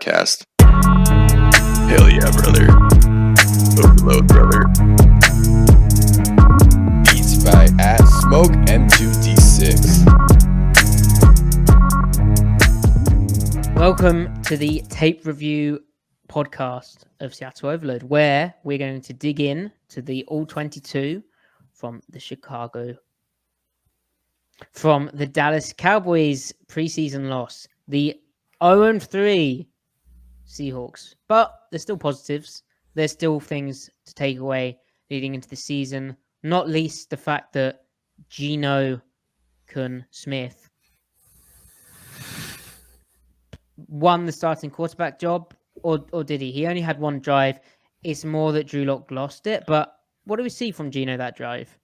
podcast. Hell yeah, brother. Overload, brother. Beats by @Smoke M2D6. Welcome to the tape review podcast of Seattle Overload, where we're going to dig in to the All-22 from the Dallas Cowboys preseason loss, the 0-3 Seahawks. But there's still positives. There's still things to take away leading into the season, not least the fact that Geno Smith won the starting quarterback job, or did he? He only had one drive. It's more that Drew Lock lost it. But what do we see from Geno that drive?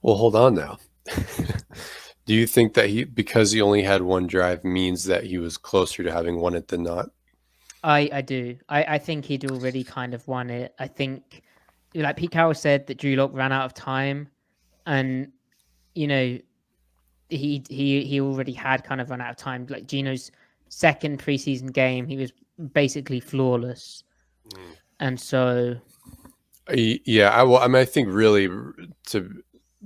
Well, hold on now. Do you think that because he only had one drive means that he was closer to having won it than not? I do. I think he'd already kind of won it. I think, like Pete Carroll said, that Drew Lock ran out of time, and he already had kind of run out of time. Like Geno's second preseason game, he was basically flawless, and so I think really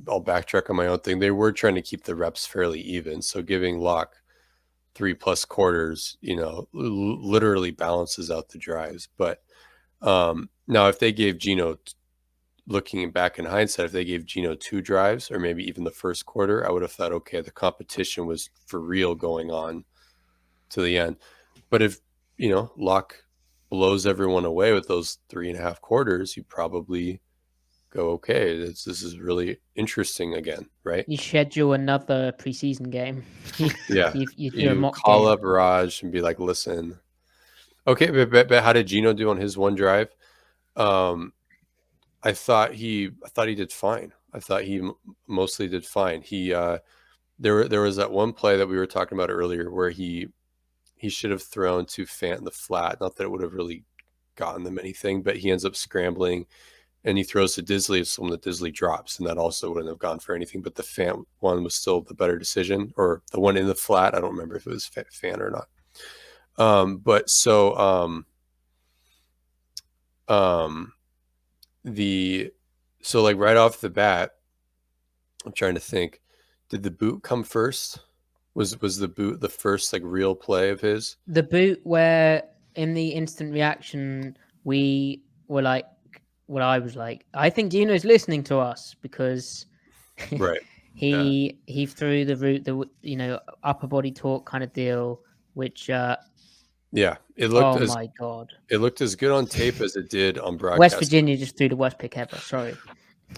I'll backtrack on my own thing. They were trying to keep the reps fairly even, so giving Locke 3+ quarters, literally balances out the drives. But now, if they gave Geno, looking back in hindsight, if they gave Geno 2 drives or maybe even the first quarter, I would have thought, okay, the competition was for real going on to the end. But if Locke blows everyone away with those 3.5 quarters, you probably go, okay, this is really interesting again, right? you schedule another preseason game. Yeah, you do a mock call game. up Raj and be like, listen, okay, but how did Geno do on his one drive? I thought he did fine. I thought he mostly did fine. He there was that one play that we were talking about earlier where he should have thrown to Fant in the flat. Not that it would have really gotten them anything, but he ends up scrambling and he throws to Disley. It's someone that Disley drops, and that also wouldn't have gone for anything. But the Fant one was still the better decision, or the one in the flat. I don't remember if it was Fant or not. So like right off the bat, I'm trying to think, did the boot come first? Was the boot the first like real play of his? The boot where in the instant reaction we were like, well, I was like, I think Geno's listening to us, because Right. he threw the route, the upper body torque kind of deal, which it looked my god, it looked as good on tape as it did on broadcast. West Virginia just threw the worst pick ever. Sorry.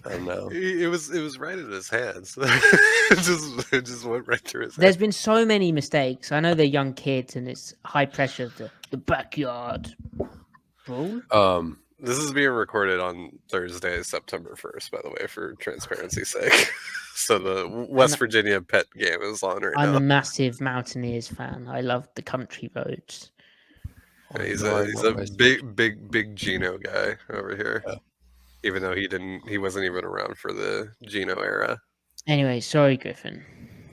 I know. It was right in his hands. it just went right through his There's hands. been so many mistakes. I know they're young kids and it's high pressure. The backyard rule. This is being recorded on Thursday, September 1st, by the way, for transparency's sake. So the West Virginia Pet game is on right now. I'm a massive Mountaineers fan. I love the country roads. He's a big Geno guy over here. Yeah. Even though he wasn't even around for the Geno era. Anyway, sorry, Griffin.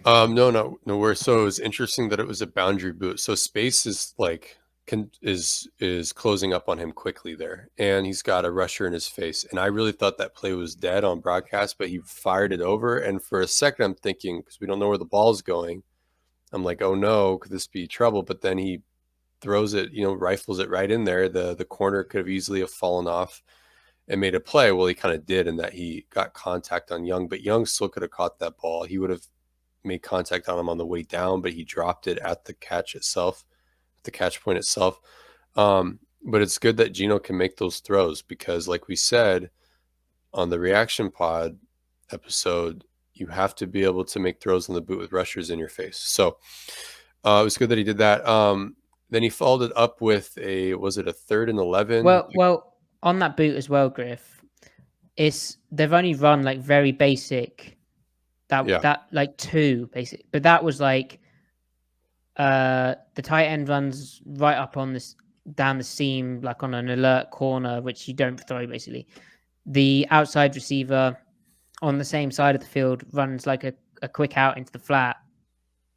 No worries. So it was interesting that it was a boundary boot. So space is like is closing up on him quickly there, and he's got a rusher in his face. And I really thought that play was dead on broadcast, but he fired it over. And for a second, I'm thinking, because we don't know where the ball's going, I'm like, oh no, could this be trouble? But then he throws it, rifles it right in there. The corner could have easily have fallen off and made a play. Well, he kind of did, in that he got contact on Young, but Young still could have caught that ball. He would have made contact on him on the way down, but he dropped it at the catch itself, the catch point itself. But it's good that Geno can make those throws, because like we said on the reaction pod episode, you have to be able to make throws on the boot with rushers in your face. So it was good that he did that. Then he followed it up with was it a 3rd and 11? Well, on that boot as well, Griff, they've only run like very basic, that like 2 basic, but that was like the tight end runs right up on this down the seam, like on an alert corner, which you don't throw basically. The outside receiver on the same side of the field runs like a quick out into the flat,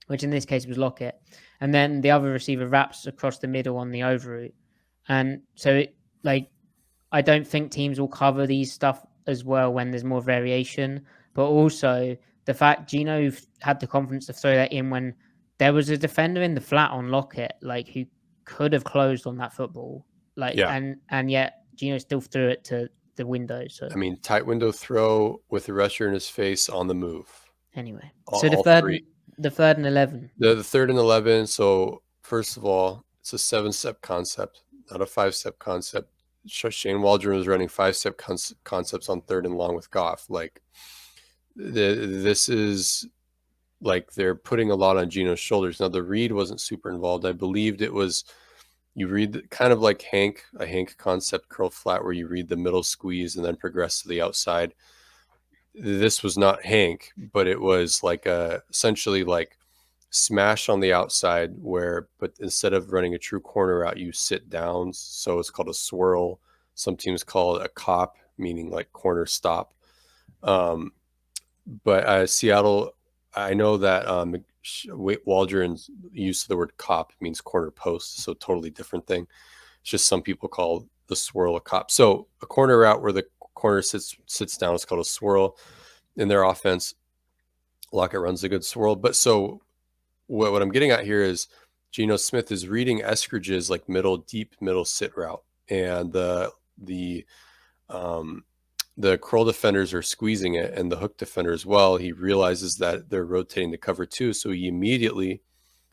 which in this case was Lockett. And then the other receiver wraps across the middle on the over route. And so, I don't think teams will cover these stuff as well when there's more variation. But also, the fact Geno had the confidence to throw that in when there was a defender in the flat on Lockett, who could have closed on that football. And yet Geno still threw it to the window. So I mean, tight window throw with the rusher in his face on the move. Anyway, all, so all three. The third and 11. The 3rd and 11. So first of all, it's a 7-step concept, not a 5-step concept. Shane Waldron was running 5-step concepts on 3rd and long with Goff. This is they're putting a lot on Geno's shoulders. Now the read wasn't super involved. I believed it was, you read kind of like a Hank concept curl flat where you read the middle squeeze and then progress to the outside. This was not Hank, but it was essentially smash on the outside but instead of running a true corner route, you sit down. So it's called a swirl. Some teams call it a cop, meaning corner stop. But Seattle, I know that Waldron's use of the word cop means corner post, so totally different thing. It's just some people call the swirl a cop. So a corner route where the corner sits down is called a swirl. In their offense, Lockett runs a good swirl. But so what I'm getting at here is Geno Smith is reading Eskridge's deep middle sit route, and the curl defenders are squeezing it, and the hook defender as well. He realizes that they're rotating the cover 2, so he immediately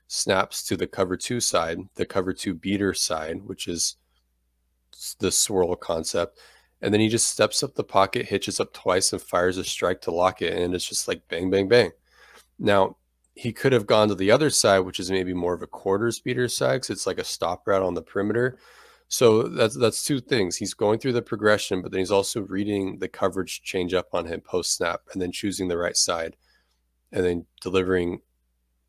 snaps to the cover 2 side, the cover 2 beater side, which is the swirl concept. And then he just steps up the pocket, hitches up twice, and fires a strike to Lockett, and it's just bang, bang, bang. Now, he could have gone to the other side, which is maybe more of a quarters beater side, because it's like a stop route on the perimeter. So that's two things. He's going through the progression, but then he's also reading the coverage change up on him post snap, and then choosing the right side, and then delivering,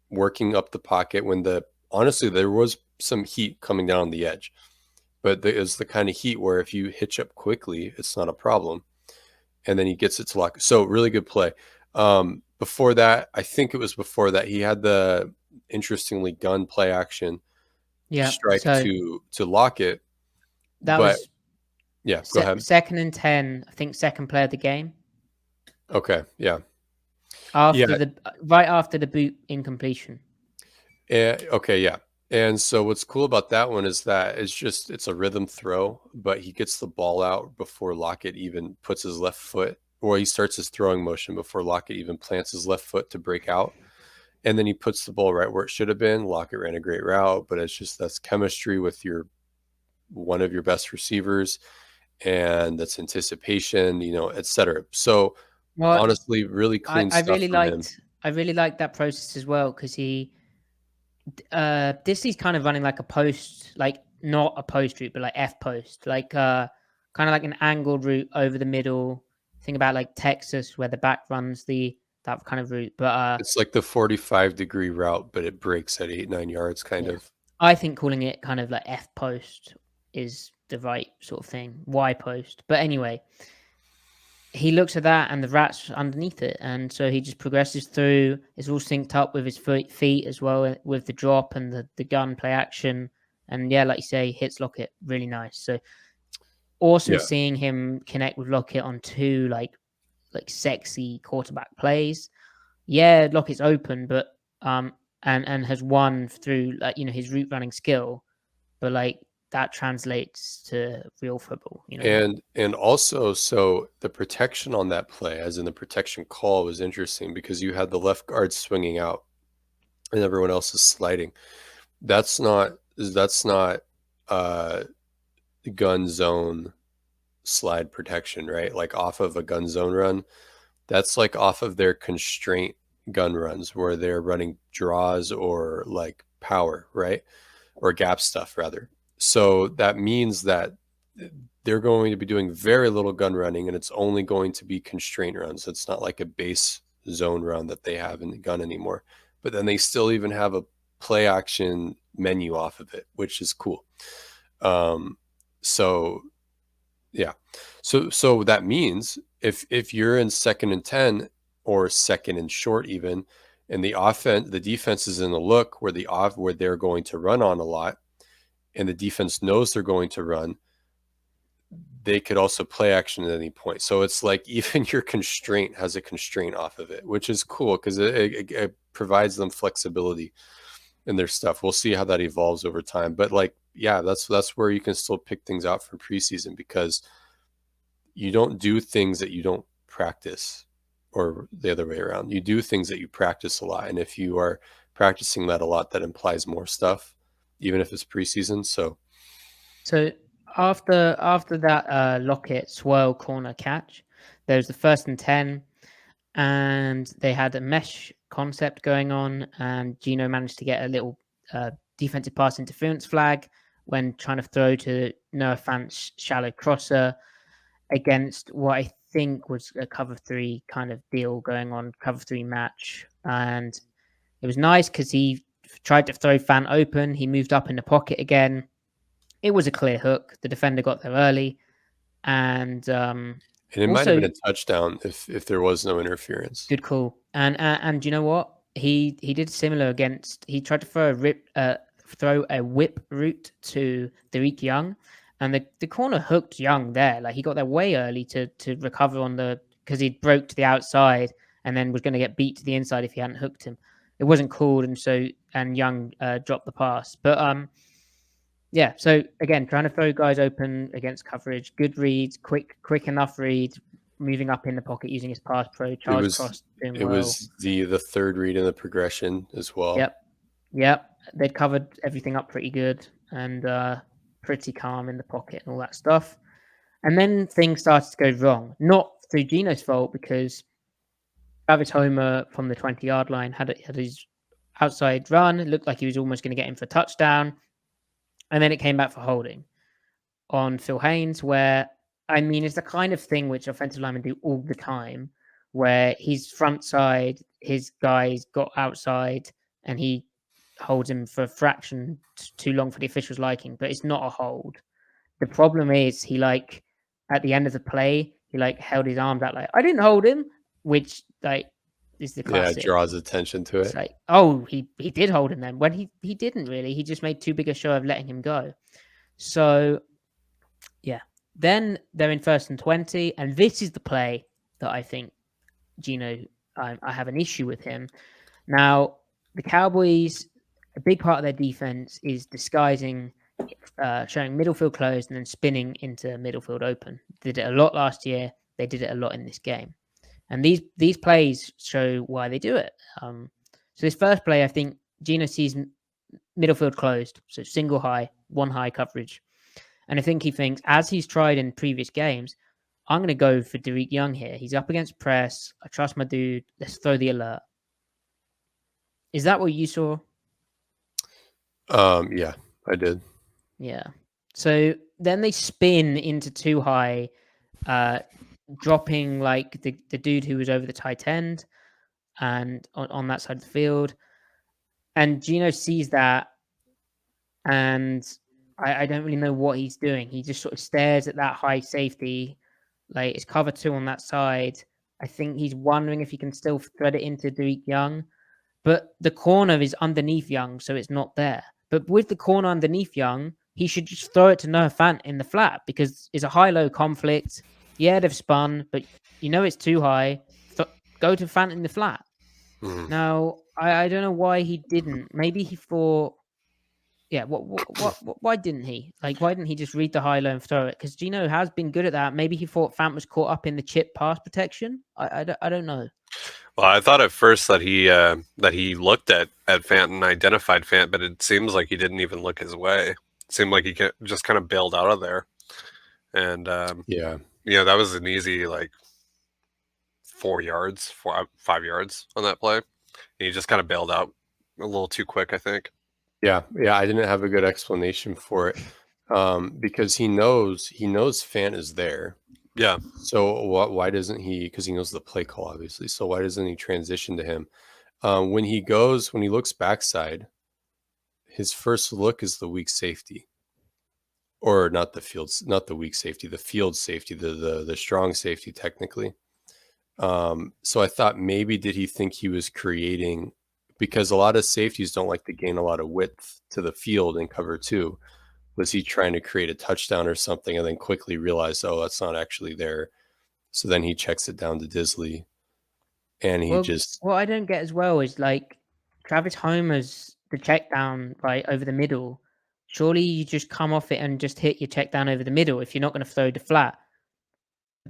working up the pocket when honestly, there was some heat coming down on the edge, but it's the kind of heat where if you hitch up quickly, it's not a problem. And then he gets it to lock. So really good play. Before that, I think it was before that, he had the interestingly gun play action strike to lock it. That was go ahead. 2nd and 10, I think, second play of the game. Okay, yeah. Right after the boot incompletion. Okay, yeah. And so what's cool about that one is that it's a rhythm throw, but he gets the ball out before Lockett even puts his left foot, or he starts his throwing motion before Lockett even plants his left foot to break out. And then he puts the ball right where it should have been. Lockett ran a great route, but that's chemistry with one of your best receivers, and that's anticipation, et cetera. So honestly, really clean stuff from him. I really liked that process as well, because he's kind of running like a post, not a post route, but F post, kind of like an angled route over the middle. Think about Texas, where the back runs that kind of route. But it's like the 45-degree route, but it breaks at 8-9 yards, kind of. I think calling it kind of F post is the right sort of thing. Y post. But anyway, he looks at that and the rat's underneath it, and so he just progresses through. It's all synced up with his feet as well, with the drop and the gun play action. And yeah, like you say, hits Lockett really nice. So awesome seeing him connect with Lockett on two like sexy quarterback plays. Yeah, Lockett's open, but and has won through his route running skill, but that translates to real football, And also, so the protection on that play, as in the protection call, was interesting because you had the left guard swinging out and everyone else is sliding. That's not gun zone slide protection, right? Off of a gun zone run. That's off of their constraint gun runs where they're running draws or power, right? Or gap stuff rather. So that means that they're going to be doing very little gun running, and it's only going to be constraint runs. It's not like a base zone run that they have in the gun anymore. But then they still even have a play action menu off of it, which is cool. So that means if you're in 2nd and 10 or 2nd and short even, And the defense is in the look where where they're going to run on a lot, and the defense knows they're going to run. They could also play action at any point. So it's like even your constraint has a constraint off of it, which is cool because it provides them flexibility in their stuff. We'll see how that evolves over time. But like, yeah, that's where you can still pick things out from preseason, because you don't do things that you don't practice, or the other way around. You do things that you practice a lot. And if you are practicing that a lot, that implies more stuff, even if it's preseason. So after that Lockett swirl corner catch, there was the 1st and 10, and they had a mesh concept going on, and Geno managed to get a little defensive pass interference flag when trying to throw to Noah Fant's shallow crosser against what I think was a cover 3 kind of deal going on, cover 3 match. And it was nice because he tried to throw Fant open. He moved up in the pocket again. It was a clear hook. The defender got there early. And it might have been a touchdown if there was no interference. Good call. And you know what? He did similar against. He tried to throw a whip route to Tariq Young, and the corner hooked Young there. Like he got there way early to recover on because he broke to the outside and then was going to get beat to the inside if he hadn't hooked him. It wasn't called, and Young dropped the pass. But yeah. So again, trying to throw guys open against coverage, good reads, quick enough reads, moving up in the pocket using his pass pro. Charles Cross doing well. It was the third read in the progression as well. Yep. They'd covered everything up pretty good and pretty calm in the pocket and all that stuff. And then things started to go wrong. Not through Geno's fault, because Travis Homer from the 20-yard line had his outside run. It looked like he was almost going to get him for a touchdown. And then it came back for holding on Phil Haynes, where, I mean, it's the kind of thing which offensive linemen do all the time, where he's front side, his guys got outside, and he holds him for a fraction too long for the official's liking, but it's not a hold. The problem is at the end of the play, he held his arms out like, I didn't hold him, which is the classic. Yeah, draws attention to it. It's like, oh, he did hold him then, when he didn't really. He just made too big a show of letting him go. So, yeah. Then they're in 1st and 20, and this is the play that I think Geno, I have an issue with him. Now, the Cowboys, a big part of their defense is disguising, showing middle field closed and then spinning into middle field open. They did it a lot last year. They did it a lot in this game. And these plays show why they do it. So this first play, I think Geno sees middle field closed, so single high, one high coverage. And I think he thinks, as he's tried in previous games, I'm going to go for Tariq Young here. He's up against press. I trust my dude. Let's throw the alert. Is that what you saw? Yeah, I did. Yeah. So then they spin into too high, dropping the dude who was over the tight end and on that side of the field. And Geno sees that, and I don't really know what he's doing. He just sort of stares at that high safety, like it's cover 2 on that side. I think he's wondering if he can still thread it into Tariq Young, but the corner is underneath Young, so it's not there. But with the corner underneath Young, he should just throw it to Noah Fant in the flat, because it's a high-low conflict. Yeah, they've spun, but it's too high. Go to Fant in the flat. Mm. Now, I don't know why he didn't. Maybe he thought, yeah, why didn't he? Why didn't he just read the high-low and throw it? Because Geno has been good at that. Maybe he thought Fant was caught up in the chip pass protection. I don't know. Well, I thought at first that he looked at Fant and identified Fant, but it seems like he didn't even look his way. It seemed like he just kind of bailed out of there. And yeah, that was an easy 5 yards on that play. And he just kind of bailed out a little too quick, I think. Yeah, I didn't have a good explanation for it, because he knows Fant is there. Yeah. So why doesn't he? Because he knows the play call, obviously. So why doesn't he transition to him? When he looks backside, his first look is the weak safety, or not the weak safety, the field safety, the strong safety technically. So I thought maybe did he think he was creating because a lot of safeties don't like to gain a lot of width to the field in cover 2. Was he trying to create a touchdown or something and then quickly realize, oh, that's not actually there? So then he checks it down to Disley, and he just... What I don't get as well is like Travis Homer's the check down right over the middle. Surely you just come off it and just hit your check down over the middle if you're not going to throw the flat.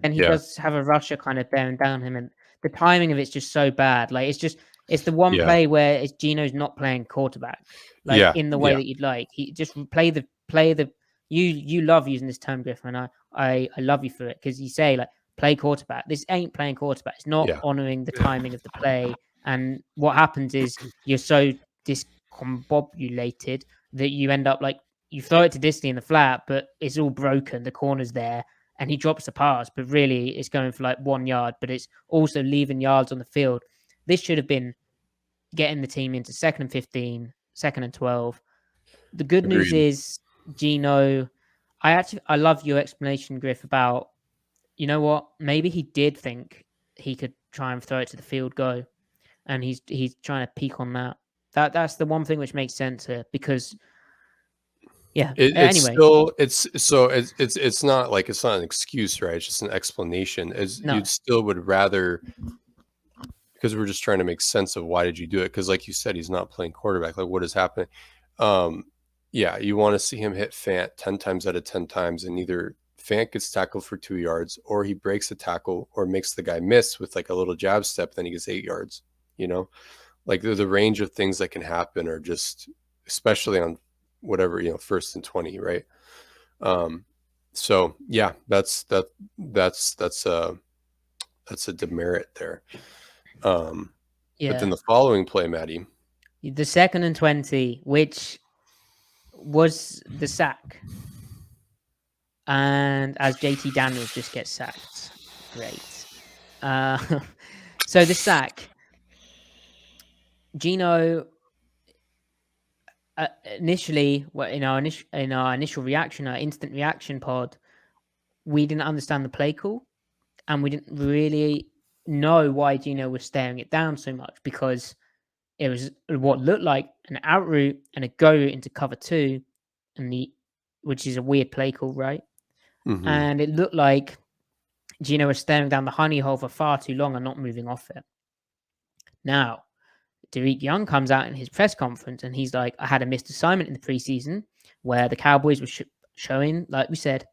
And he does have a rusher kind of bearing down him, and the timing of it's just so bad. Like it's the one play where it's Geno's not playing quarterback, like in the way that you'd like. He just play the you love using this term, Griffin. I love you for it, because you say like play quarterback. This ain't playing quarterback. It's not honoring the timing of the play. And what happens is you're so discombobulated that you end up like you throw it to Disney in the flat, but it's all broken. The corner's there, and he drops the pass, but really it's going for like 1 yard, but it's also leaving yards on the field. This should have been getting the team into 2nd and 15, 2nd and 12. The good news is Geno. I love your explanation, Griff, about, you know what, maybe he did think he could try and throw it to the field goal, and he's trying to peak on that. That's the one thing which makes sense here, because it's anyway, still it's not like, it's not an excuse, right? It's just an explanation. You still would rather, because we're just trying to make sense of why did you do it, because like you said, he's not playing quarterback. Like, what is happening? You want to see him hit Fant 10 times out of 10 times, and either Fant gets tackled for 2 yards, or he breaks a tackle or makes the guy miss with like a little jab step, then he gets 8 yards. Like the range of things that can happen are just, especially on whatever, 1st and 20, right? So yeah, that's a demerit there. But then the following play, Maddie, the 2nd and 20, which was the sack, and as JT Daniels just gets sacked. Great. So the sack, Geno, initially, in our initial reaction, our instant reaction pod, we didn't understand the play call, and we didn't really know why Geno was staring it down so much, because it was what looked like an out route and a go route into cover 2, which is a weird play call, right? Mm-hmm. And it looked like Geno was staring down the honey hole for far too long and not moving off it. Now, Tariq Young comes out in his press conference and he's like, I had a missed assignment in the preseason where the Cowboys were showing, like we said,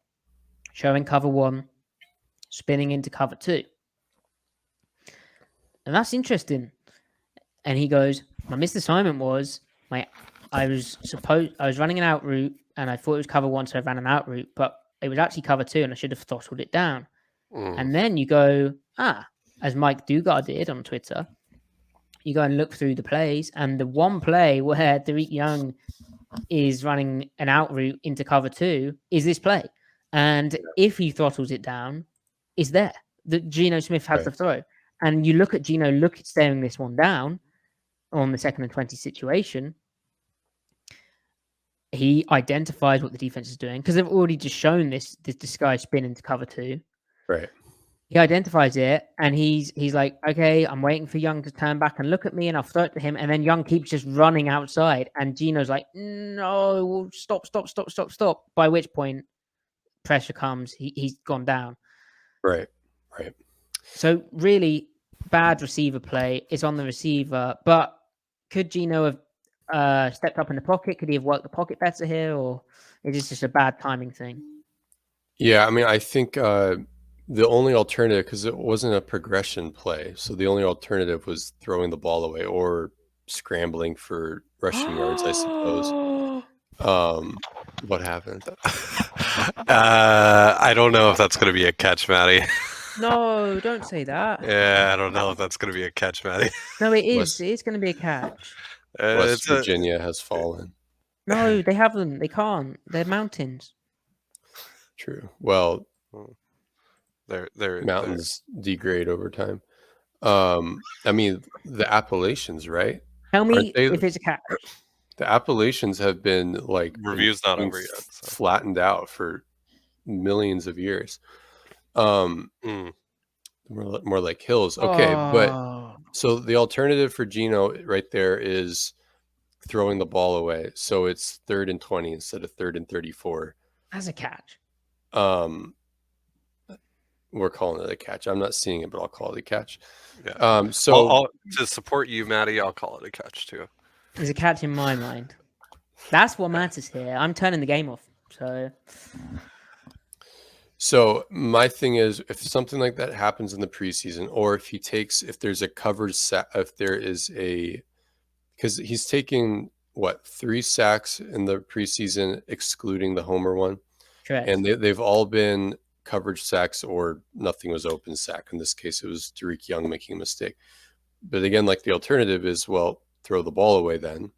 showing cover 1, spinning into cover 2. And that's interesting. And he goes, my missed assignment was I was running an out route and I thought it was cover 1, so I ran an out route, but it was actually cover 2 and I should have throttled it down. And then you go, as Mike Dugard did on Twitter, you go and look through the plays, and the one play where Tariq Young is running an out route into cover 2 is this play. And if he throttles it down, is there. That Geno Smith has the throw. And you look at Geno staring this one down on the 2nd and 20 situation. He identifies what the defense is doing, because they've already just shown this guy spin into cover 2. Right. He identifies it, and he's like, okay, I'm waiting for Young to turn back and look at me, and I'll throw it to him. And then Young keeps just running outside, and Geno's like, no, stop. By which point, pressure comes. He's gone down. Right. So really bad receiver play. It's on the receiver, but could Geno have stepped up in the pocket? Could he have worked the pocket better here, or is this just a bad timing thing? Yeah, I mean, I think the only alternative, because it wasn't a progression play, so the only alternative was throwing the ball away or scrambling for rushing yards, I suppose. What happened? I don't know if that's going to be a catch, Maddie. No, don't say that. Yeah, I don't know if that's going to be a catch, Maddie. No, it is. It is going to be a catch. West Virginia has fallen. No, they haven't. They can't. They're mountains. True. Well, they're mountains degrade over time. I mean, the Appalachians, right? Tell me if it's a catch. The Appalachians have been like review's not over yet, so. Flattened out for millions of years. More like hills. Okay, but So the alternative for Geno right there is throwing the ball away. So it's 3rd and 20 instead of 3rd and 34. As a catch. We're calling it a catch. I'm not seeing it, but I'll call it a catch. Yeah. So to support you, Maddie, I'll call it a catch too. There's a catch in my mind. That's what matters here. I'm turning the game off. So my thing is, if something like that happens in the preseason, or if there's a covered sack, because he's taking 3 sacks in the preseason, excluding the homer one. Correct. And they've all been coverage sacks or nothing was open sack. In this case, it was Tariq Young making a mistake. But again, like the alternative is, well, throw the ball away then.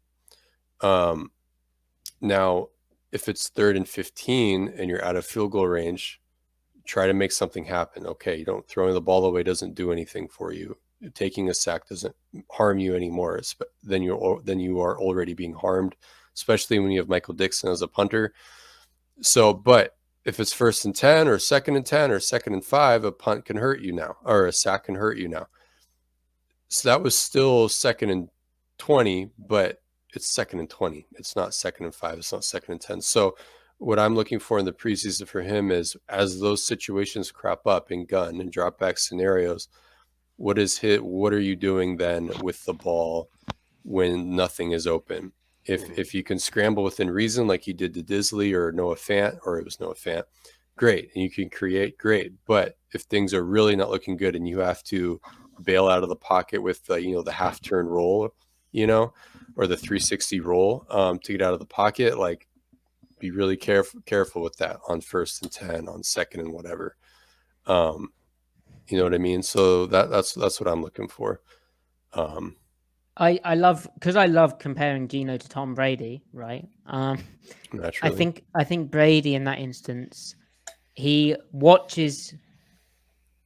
Now, if it's 3rd and 15 and you're out of field goal range, try to make something happen. Okay, throwing the ball away doesn't do anything for you. Taking a sack doesn't harm you anymore. Then you are already being harmed, especially when you have Michael Dixon as a punter. So, but if it's 1st and 10 or 2nd and 10 or 2nd and 5, a punt can hurt you now, or a sack can hurt you now. So that was still 2nd and 20, but it's 2nd and 20. It's not 2nd and 5. It's not 2nd and 10. So what I'm looking for in the preseason for him is, as those situations crop up in gun and drop back scenarios, what are you doing then with the ball when nothing is open? If you can scramble within reason, like he did to Disley or Noah Fant, or it was Noah Fant, great. And you can create, great. But if things are really not looking good and you have to bail out of the pocket with the half turn roll, or the 360 roll to get out of the pocket, like, be really careful with that on 1st and 10, on 2nd and whatever. You know what I mean? So that's what I'm looking for. I love comparing Geno to Tom Brady, right? Naturally. I think Brady in that instance, he watches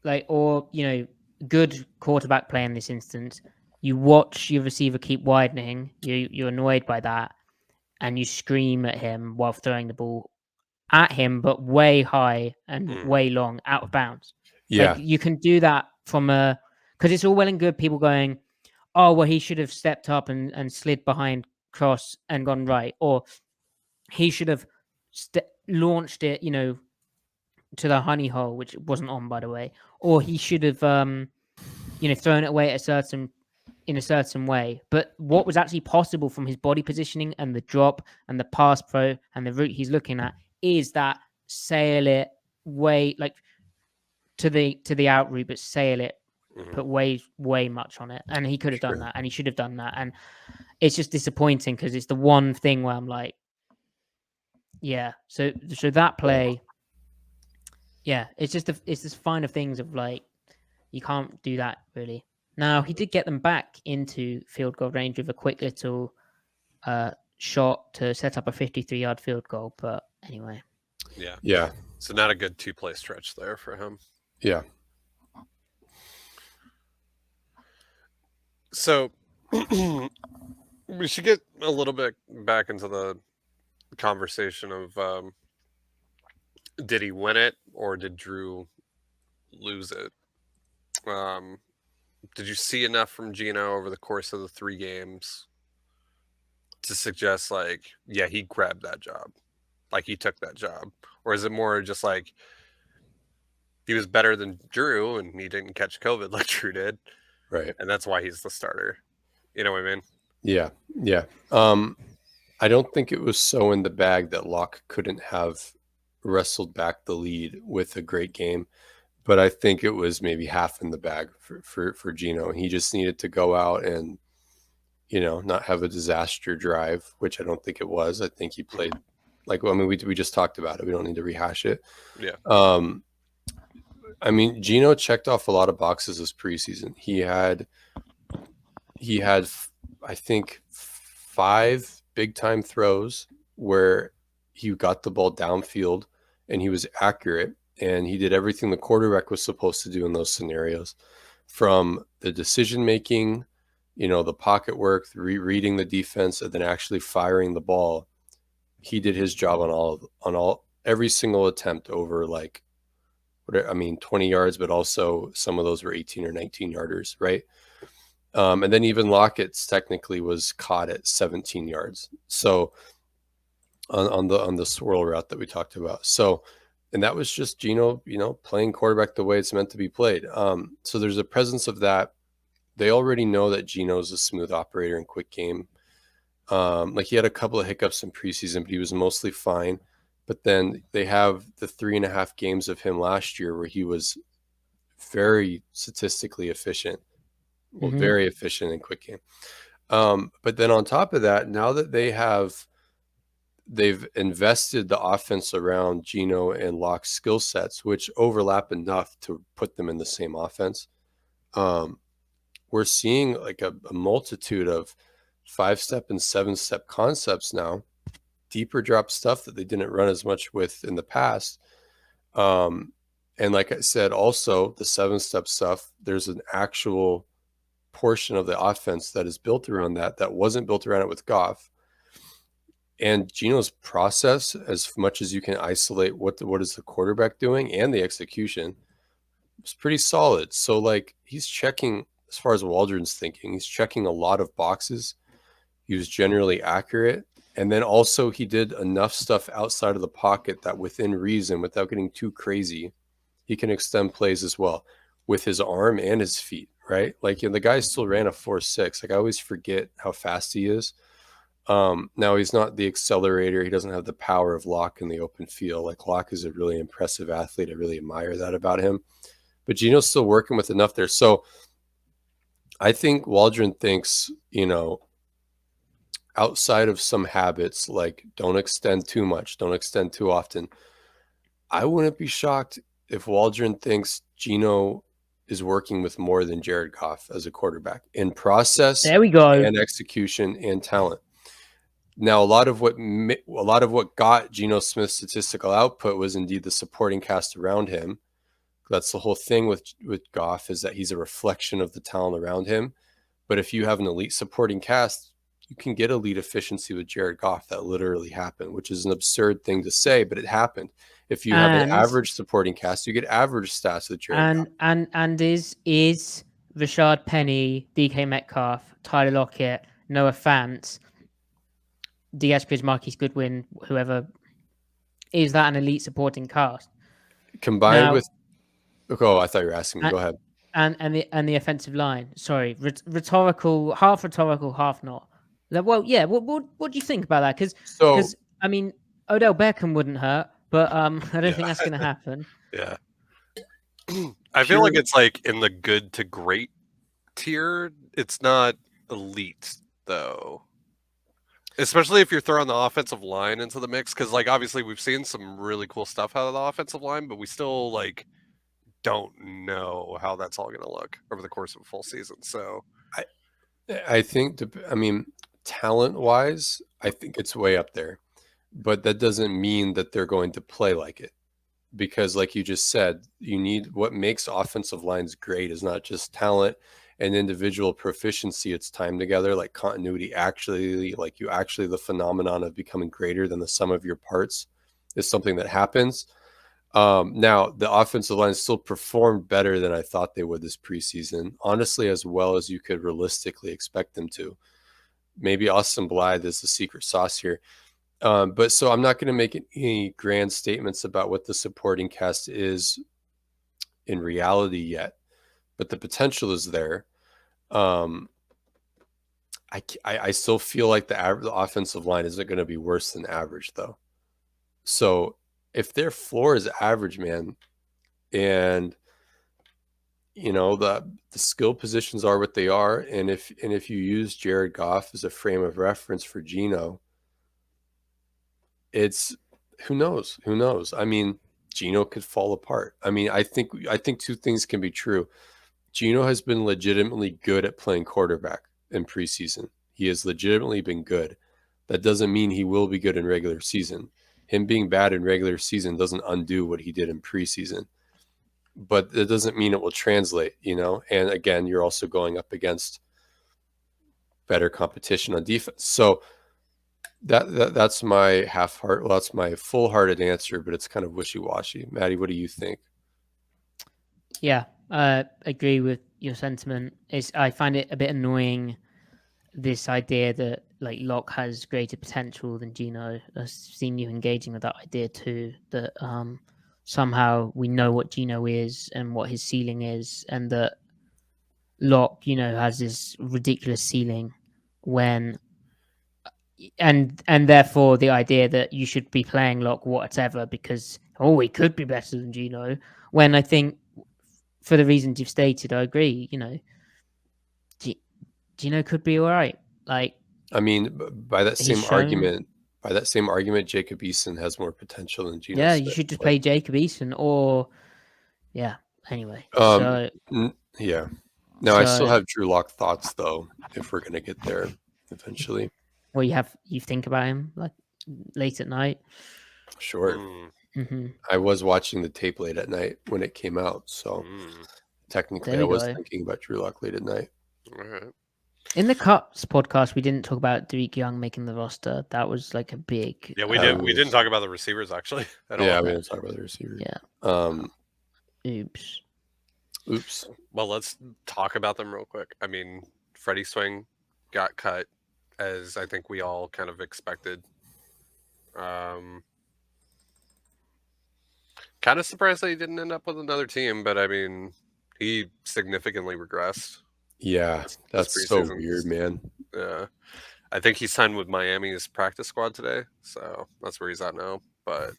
good quarterback play in this instance. You watch your receiver keep widening. You're annoyed by that, and you scream at him while throwing the ball at him, but way high and way long, out of bounds. Yeah. Like, you can do that because it's all well and good people going, oh, well, he should have stepped up and slid behind cross and gone right, or he should have launched it, to the honey hole, which wasn't on, by the way, or he should have, thrown it away in a certain way. But what was actually possible from his body positioning and the drop and the pass pro and the route he's looking at is that sail it way, like, to the out route, but sail it, put way much on it. And he could have done that, and he should have done that. And it's just disappointing because it's the one thing where I'm like, yeah. So that play, yeah, it's this finer things of, like, you can't do that really. Now, he did get them back into field goal range with a quick little shot to set up a 53-yard field goal. But anyway. Yeah. Yeah. So not a good 2-play stretch there for him. Yeah. So we should get a little bit back into the conversation of did he win it or did Drew lose it? Did you see enough from Geno over the course of the 3 games to suggest, like, yeah, he grabbed that job, like he took that job? Or is it more just like he was better than Drew and he didn't catch COVID like Drew did? Right. And that's why he's the starter. You know what I mean? Yeah. Yeah. I don't think it was so in the bag that Locke couldn't have wrestled back the lead with a great game. But I think it was maybe half in the bag for Geno. He just needed to go out and, not have a disaster drive, which I don't think it was. I think he played we just talked about it. We don't need to rehash it. Yeah. Geno checked off a lot of boxes this preseason. He had, I think, 5 big time throws where he got the ball downfield and he was accurate. And he did everything the quarterback was supposed to do in those scenarios, from the decision-making, the pocket work, reading the defense, and then actually firing the ball. He did his job on every single attempt over 20 yards, but also some of those were 18 or 19 yarders, right? And then even Lockett's technically was caught at 17 yards. So on the swirl route that we talked about. So, and that was just Geno, playing quarterback the way it's meant to be played. So there's a presence of that. They already know that Geno's a smooth operator in quick game. Like he had a couple of hiccups in preseason, but he was mostly fine. But then they have the 3.5 games of him last year where he was very statistically efficient, very efficient in quick game. But then on top of that, now that they've invested the offense around Geno and Locke's skill sets, which overlap enough to put them in the same offense. We're seeing like a multitude of 5-step and 7-step concepts now, deeper drop stuff that they didn't run as much with in the past. And like I said, also the 7-step stuff, there's an actual portion of the offense that is built around that wasn't built around it with Goff. And Geno's process, as much as you can isolate what is the quarterback doing and the execution, was pretty solid. So like he's checking, as far as Waldron's thinking, he's checking a lot of boxes. He was generally accurate. And then also he did enough stuff outside of the pocket that within reason, without getting too crazy, he can extend plays as well with his arm and his feet, right? Like the guy still ran a 4.6. Like I always forget how fast he is. Now he's not the accelerator. He doesn't have the power of Locke in the open field. Like Locke is a really impressive athlete. I really admire that about him. But Geno's still working with enough there. So I think Waldron thinks, outside of some habits, like don't extend too much, don't extend too often. I wouldn't be shocked if Waldron thinks Geno is working with more than Jared Goff as a quarterback in process, there we go, and execution and talent. Now, a lot of what got Geno Smith's statistical output was indeed the supporting cast around him. That's the whole thing with Goff, is that he's a reflection of the talent around him. But if you have an elite supporting cast, you can get elite efficiency with Jared Goff. That literally happened, which is an absurd thing to say, but it happened. If you have an average supporting cast, you get average stats with Jared Goff. And is Rashad Penny, DK Metcalf, Tyler Lockett, Noah Fant, Diaz Marquise Goodwin, whoever, is that an elite supporting cast? Combined with, I thought you were asking me. Go ahead. And the offensive line. Sorry, rhetorical, half not. Well, yeah. What do you think about that? Because I mean, Odell Beckham wouldn't hurt, but I don't think that's going to happen. Yeah. I feel like it's like in the good to great tier. It's not elite though. Especially if you're throwing the offensive line into the mix, because like obviously we've seen some really cool stuff out of the offensive line, but we still like don't know how that's all going to look over the course of a full season. So I think, talent-wise, I think it's way up there, but that doesn't mean that they're going to play like it, because like you just said, what makes offensive lines great is not just talent and individual proficiency, it's time together, like continuity, the phenomenon of becoming greater than the sum of your parts is something that happens. Now the offensive line still performed better than I thought they would this preseason, honestly, as well as you could realistically expect them to. Maybe Austin Blythe is the secret sauce here. But so I'm not going to make any grand statements about what the supporting cast is in reality yet, but the potential is there. I still feel like the offensive line isn't going to be worse than average, though. So if their floor is average, man, and the skill positions are what they are, and if you use Jared Goff as a frame of reference for Geno, it's who knows? I mean, Geno could fall apart. I mean, I think two things can be true. Geno has been legitimately good at playing quarterback in preseason. He has legitimately been good. That doesn't mean he will be good in regular season. Him being bad in regular season doesn't undo what he did in preseason. But it doesn't mean it will translate, And again, you're also going up against better competition on defense. So that's my that's my full-hearted answer, but it's kind of wishy-washy. Maddie, what do you think? Yeah, agree with your sentiment. I find it a bit annoying, this idea that like Locke has greater potential than Geno. I've seen you engaging with that idea too, that somehow we know what Geno is and what his ceiling is, and that Locke, has this ridiculous ceiling when and therefore the idea that you should be playing Locke whatever because he could be better than Geno, when I think for the reasons you've stated, I agree, Geno could be all right. Like, I mean, by that he's same shown. argument, Jacob Eason has more potential than Geno Yeah, you Smith. should just play Jacob Eason or anyway. Um, yeah. No, I still so have Drew Lock thoughts though, if we're gonna get there eventually. well, you think about him like late at night. Sure. Mm-hmm. I was watching the tape late at night when it came out, so technically I was thinking about Drew Lock late at night. All right. In the Cuts podcast, we didn't talk about Tariq Young making the roster. That was like a big. Yeah, we did. We didn't talk about the receivers actually at all. Yeah, we didn't talk about the receivers. Yeah. Oops. Well, let's talk about them real quick. I mean, Freddie Swing got cut, as I think we all kind of expected. Kind of surprised that he didn't end up with another team, but I mean, he significantly regressed. Yeah, that's so weird, man. Yeah. I think he signed with Miami's practice squad today, so that's where he's at now. But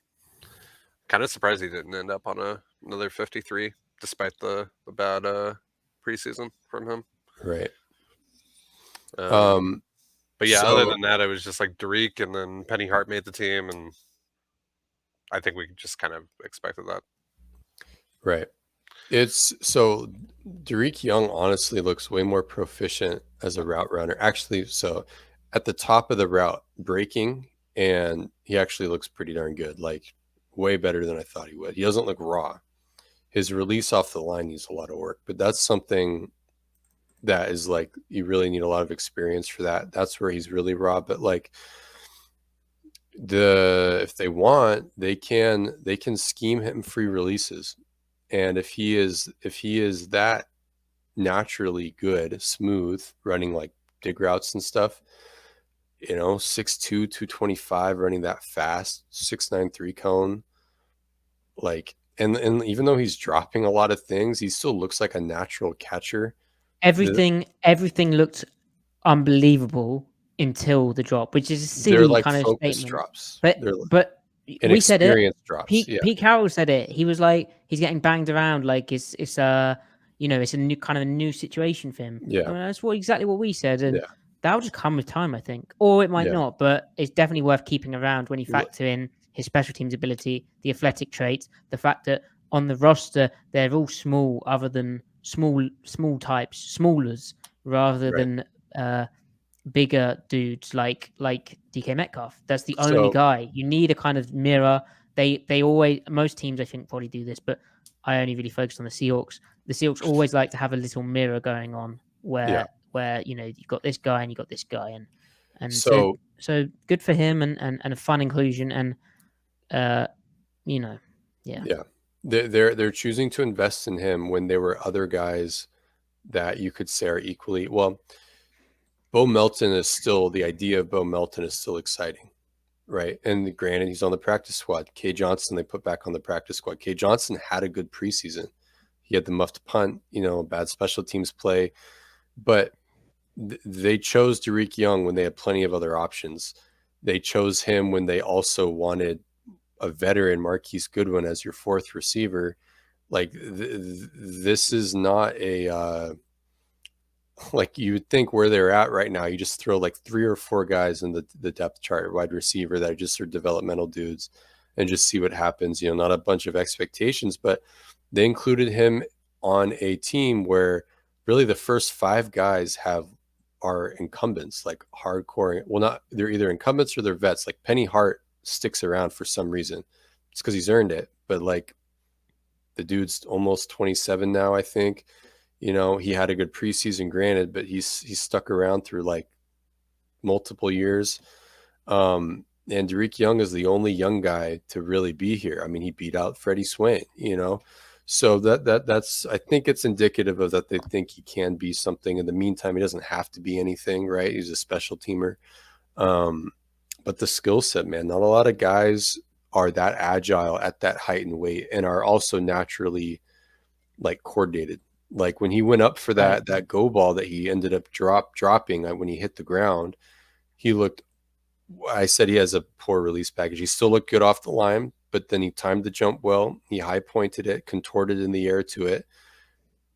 kind of surprised he didn't end up on another 53, despite the bad preseason from him. Right. But yeah, other than that, it was just like Tariq, and then Penny Hart made the team, and I think we just kind of expected that. Right. It's so Tariq Young honestly looks way more proficient as a route runner. Actually, so at the top of the route breaking, and he actually looks pretty darn good, like way better than I thought he would. He doesn't look raw. His release off the line needs a lot of work, but that's something that is like you really need a lot of experience for that. That's where he's really raw. But like if they want, they can scheme him free releases. And if he is that naturally good, smooth, running like dig routes and stuff, 6'2", 225, running that fast, 6'9", 3 cone, like, and even though he's dropping a lot of things, he still looks like a natural catcher. Everything looked unbelievable until the drop, which is a silly like kind of statement. Drops. But we said it. Drops. Pete Carroll said it. He was like, he's getting banged around like it's a new kind of a new situation for him. Yeah, that's exactly what we said, and that'll just come with time, I think, or it might not. But it's definitely worth keeping around when you factor in his special teams ability, the athletic traits, the fact that on the roster they're all small, other than small types, smallers, rather than bigger dudes like DK Metcalf. That's the only guy. You need a kind of mirror. Most teams I think probably do this, but I only really focus on the Seahawks. The Seahawks always like to have a little mirror going on where you've got this guy and you've got this guy, and so good for him and a fun inclusion, and they're choosing to invest in him when there were other guys that you could say are equally well. Bo Melton is still, the idea of Bo Melton is still exciting, right? And granted, he's on the practice squad. K Johnson, they put back on the practice squad. K Johnson had a good preseason. He had the muffed punt, bad special teams play. But they chose Tariq Young when they had plenty of other options. They chose him when they also wanted a veteran, Marquise Goodwin, as your fourth receiver. Like, this is not a... like you would think where they're at right now, you just throw like 3 or 4 guys in the depth chart, wide receiver, that are just sort of developmental dudes, and just see what happens. Not a bunch of expectations, but they included him on a team where really the first 5 guys are incumbents, like hardcore. Well, they're either incumbents or they're vets. Like Penny Hart sticks around for some reason. It's because he's earned it. But like the dude's almost 27 now, I think. He had a good preseason, granted, but he's stuck around through like multiple years. And Tariq Young is the only young guy to really be here. I mean, he beat out Freddie Swain, So that's I think it's indicative of that they think he can be something. In the meantime, he doesn't have to be anything, right? He's a special teamer. But the skill set, man, not a lot of guys are that agile at that height and weight and are also naturally like coordinated. Like when he went up for that go ball that he ended up dropping when he hit the ground, he looked. I said he has a poor release package. He still looked good off the line, but then he timed the jump well. He high pointed it, contorted in the air to it.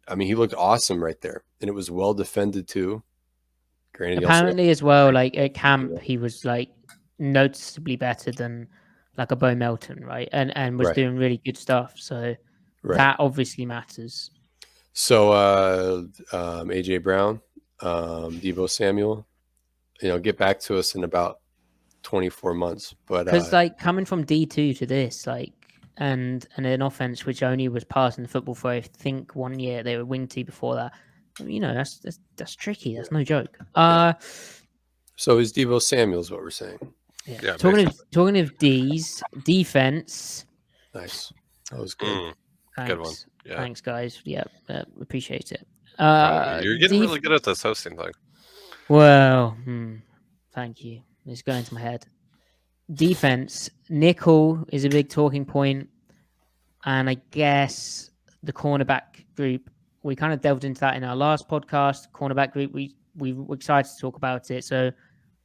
I mean, he looked awesome right there, and it was well defended too. Granted, apparently as well, like at camp, he was like noticeably better than like a Bo Melton, right? And was doing really good stuff. So that obviously matters. So AJ Brown, Deebo Samuel, get back to us in about 24 months. But because like coming from D2 to this, like and an offense which only was passing the football for I think 1 year, they were wing T before that. That's tricky. That's no joke. So is Deebo Samuel is what we're saying. Yeah. Talking of D's defense. Nice. That was good. Thanks. Good one. Yeah. Thanks, guys. Yeah, appreciate it. You're getting really good at this hosting thing. Well, thank you. It's going to my head. Defense, nickel is a big talking point, and I guess the cornerback group. We kind of delved into that in our last podcast. Cornerback group. We were excited to talk about it, so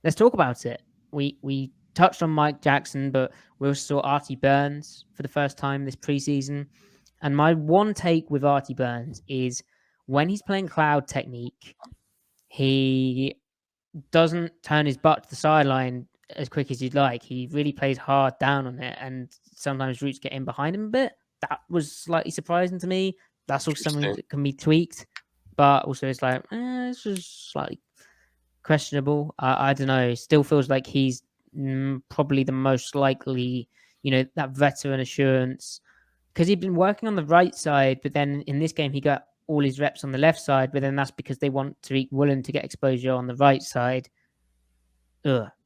let's talk about it. We touched on Mike Jackson, but we also saw Artie Burns for the first time this preseason. And my one take with Artie Burns is when he's playing cloud technique, he doesn't turn his butt to the sideline as quick as you'd like. He really plays hard down on it, and sometimes routes get in behind him a bit. That was slightly surprising to me. That's also something that can be tweaked, but also it's like, this is slightly questionable. I don't know. It still feels like he's probably the most likely, that veteran assurance, because he'd been working on the right side, but then in this game he got all his reps on the left side, but then that's because they want Tariq Woolen to get exposure on the right side.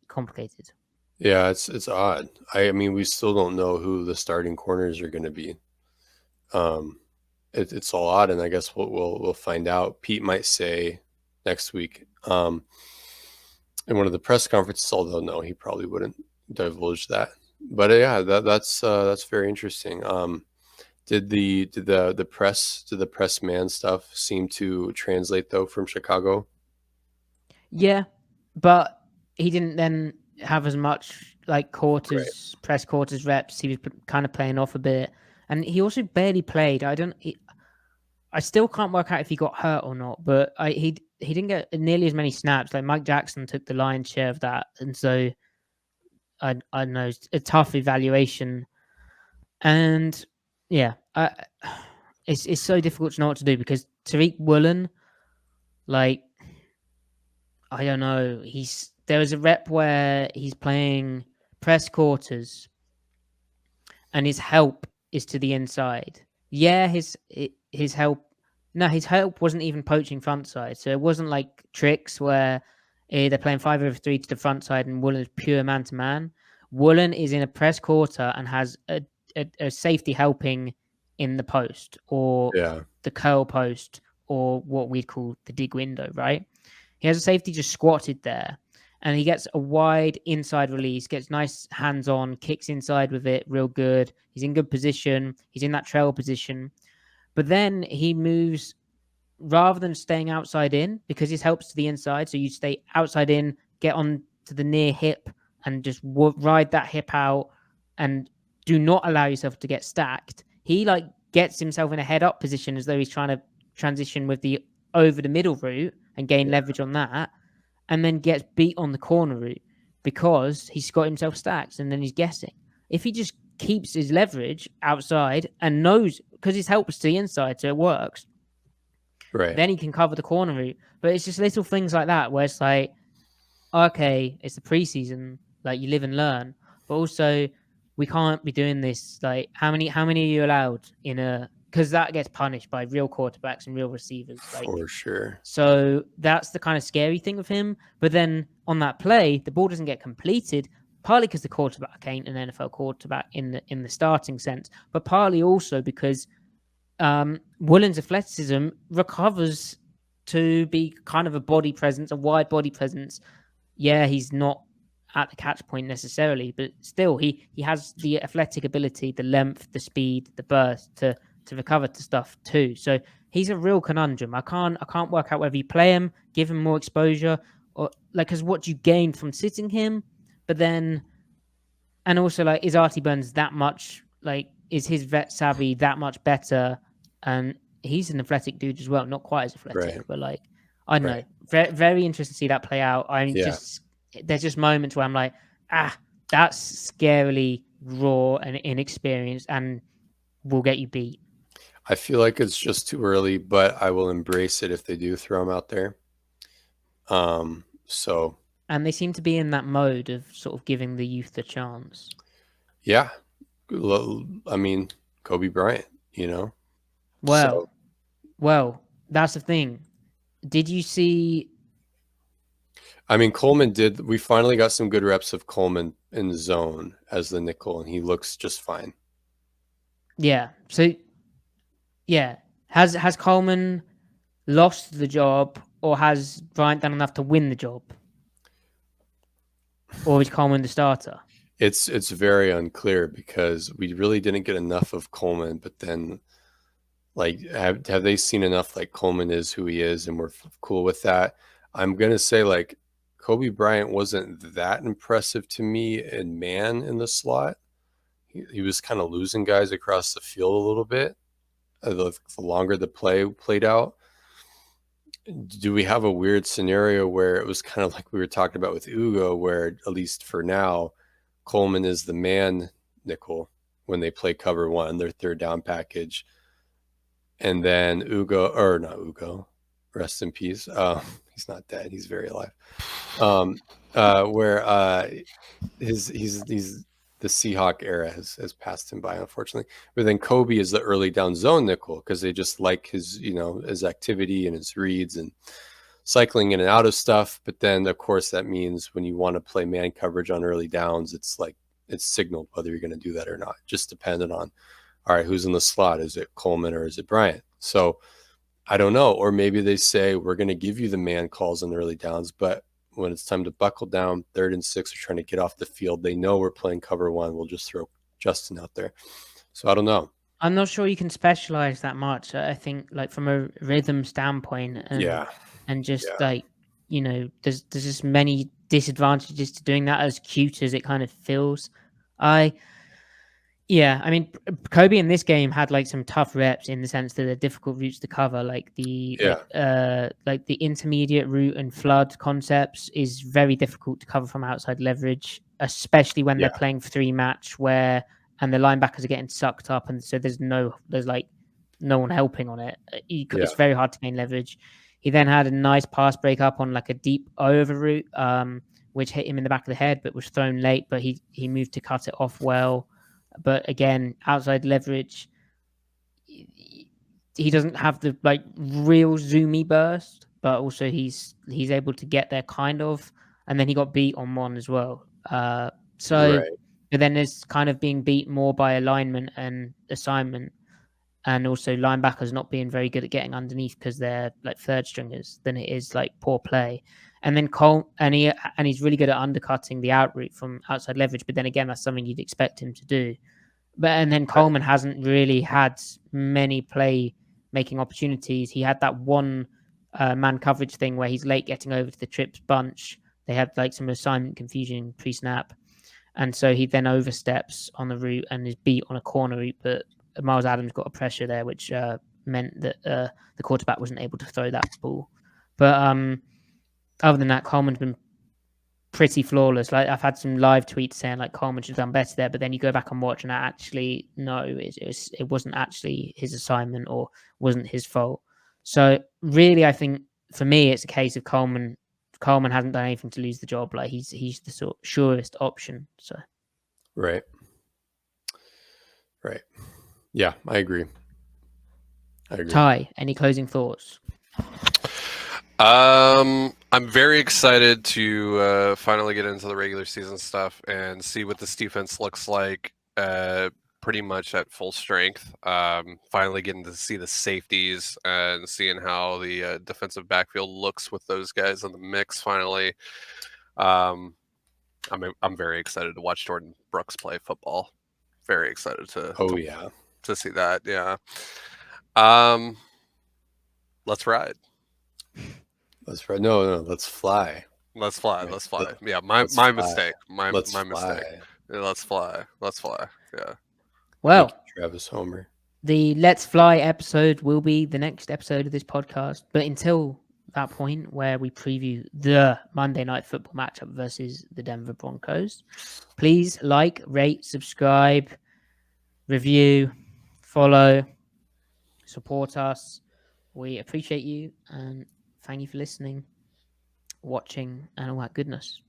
Complicated. Yeah, it's odd. I mean, we still don't know who the starting corners are going to be. It's all odd, and I guess we'll find out. Pete might say next week. In one of the press conferences, although no, he probably wouldn't divulge that. But yeah, that's very interesting. Did the press man stuff seem to translate though from Chicago? Yeah, but he didn't then have as much like press quarters reps. He was kind of playing off a bit, and he also barely played. I still can't work out if he got hurt or not, but he didn't get nearly as many snaps. Like Mike Jackson took the lion's share of that, and so I know it's a tough evaluation. And yeah, it's so difficult to know what to do because Tariq Woolen, like, I don't know. There was a rep where he's playing press quarters, and his help is to the inside. Yeah, his help. No, his help wasn't even poaching front side, so it wasn't like tricks where they're playing 5-over-3 to the front side and Woolen is pure man to man. Woolen is in a press quarter and has a safety helping in the post or the curl post or what we'd call the dig window, right? He has a safety just squatted there, and he gets a wide inside release, gets nice hands-on, kicks inside with it real good. He's in good position. He's in that trail position. But then he moves, rather than staying outside in, because his helps to the inside, so you stay outside in, get on to the near hip, and just ride that hip out, and do not allow yourself to get stacked. He gets himself in a head-up position as though he's trying to transition with the over the middle route and gain leverage on that, and then gets beat on the corner route because he's got himself stacked, and then he's guessing. If he just keeps his leverage outside and knows, because his help is to the inside, so it works, right? Then he can cover the corner route. But it's just little things like that where it's like, okay, it's the preseason, like you live and learn, but also we can't be doing this. Like, how many are you allowed in a? Because that gets punished by real quarterbacks and real receivers. For sure. So that's the kind of scary thing with him. But then on that play, the ball doesn't get completed, partly because the quarterback ain't an NFL quarterback in the starting sense, but partly also because Woolen's athleticism recovers to be kind of a body presence, a wide body presence. Yeah, he's not at the catch point necessarily, but still he has the athletic ability, the length, the speed, the burst to recover to stuff too. So he's a real conundrum. I can't work out whether you play him, give him more exposure, or like, because what you gain from sitting him, but then, and also like, is Artie Burns that much like, is his vet savvy that much better? And he's an athletic dude as well, not quite as athletic, but like, I don't know. Very, very interesting to see that play out. Just there's just moments where I'm like, that's scarily raw and inexperienced, and will get you beat. I feel like it's just too early, but I will embrace it if they do throw him out there. So. And they seem to be in that mode of sort of giving the youth a chance. Yeah. I mean, Kobe Bryant, you know? Well, that's the thing. Did you see? I mean, Coleman did. We finally got some good reps of Coleman in the zone as the nickel, and he looks just fine. Yeah. So, yeah. Has Coleman lost the job, or has Bryant done enough to win the job? Or is Coleman the starter? It's very unclear because we really didn't get enough of Coleman, but then like have they seen enough like Coleman is who he is and we're cool with that? I'm going to say like Kobe Bryant wasn't that impressive to me in man in the slot. He was kind of losing guys across the field a little bit the longer the play played out. Do we have a weird scenario where it was kind of like we were talking about with Ugo, where at least for now, Coleman is the man nickel when they play cover one, their third down package. And then Ugo, rest in peace. He's not dead. He's very alive. He's the Seahawk era has passed him by, unfortunately. But then Kobe is the early down zone nickel because they just like his, his activity and his reads and cycling in and out of stuff. But then, of course, that means when you want to play man coverage on early downs, it's signaled whether you're going to do that or not, just dependent on, all right, who's in the slot? Is it Coleman or is it Bryant? So I don't know. Or maybe they say, we're going to give you the man calls on early downs, but when it's time to buckle down, 3rd and 6, we're trying to get off the field. They know we're playing cover one. We'll just throw Justin out there. So I don't know. I'm not sure you can specialize that much. I think like from a rhythm standpoint and just like, there's just many disadvantages to doing that, as cute as it kind of feels. I mean, Kobe in this game had like some tough reps in the sense that they're difficult routes to cover, like the intermediate route and flood concepts is very difficult to cover from outside leverage, especially when they're playing 3-match and the linebackers are getting sucked up, and so there's no one helping on it. It's very hard to gain leverage. He then had a nice pass break up on like a deep over route, which hit him in the back of the head, but was thrown late. But he moved to cut it off well. But again, outside leverage, he doesn't have the like real zoomy burst, but also he's able to get there kind of. And then he got beat on one as well. But then there's kind of being beat more by alignment and assignment, and also linebackers not being very good at getting underneath because they're like third stringers than it is like poor play. And then he's really good at undercutting the out route from outside leverage. But then again, that's something you'd expect him to do. And then Coleman hasn't really had many play making opportunities. He had that one man coverage thing where he's late getting over to the trips bunch. They had like some assignment confusion pre-snap. And so he then oversteps on the route and is beat on a corner route. But Miles Adams got a pressure there, which meant that the quarterback wasn't able to throw that ball. But other than that, Coleman's been pretty flawless. Like I've had some live tweets saying like Coleman should have done better there, but then you go back and watch and actually no, it wasn't actually his assignment or wasn't his fault. So really, I think for me, it's a case of Coleman hasn't done anything to lose the job. Like he's the sort of surest option. So right. Yeah, I agree. Ty, any closing thoughts? I'm very excited to finally get into the regular season stuff and see what this defense looks like pretty much at full strength. Finally getting to see the safeties and seeing how the defensive backfield looks with those guys in the mix. Finally, I'm very excited to watch Jordan Brooks play football. Very excited to see that. Yeah. Let's ride. Let's ride. No, let's fly. Let's fly. Right. Let's fly. Yeah, my mistake. My mistake. Yeah, let's fly. Let's fly. Yeah. Well, thank you, Travis Homer. The Let's Fly episode will be the next episode of this podcast. But until that point where we preview the Monday Night Football matchup versus the Denver Broncos, please like, rate, subscribe, review, follow, support us. We appreciate you and thank you for listening, watching, and all that goodness.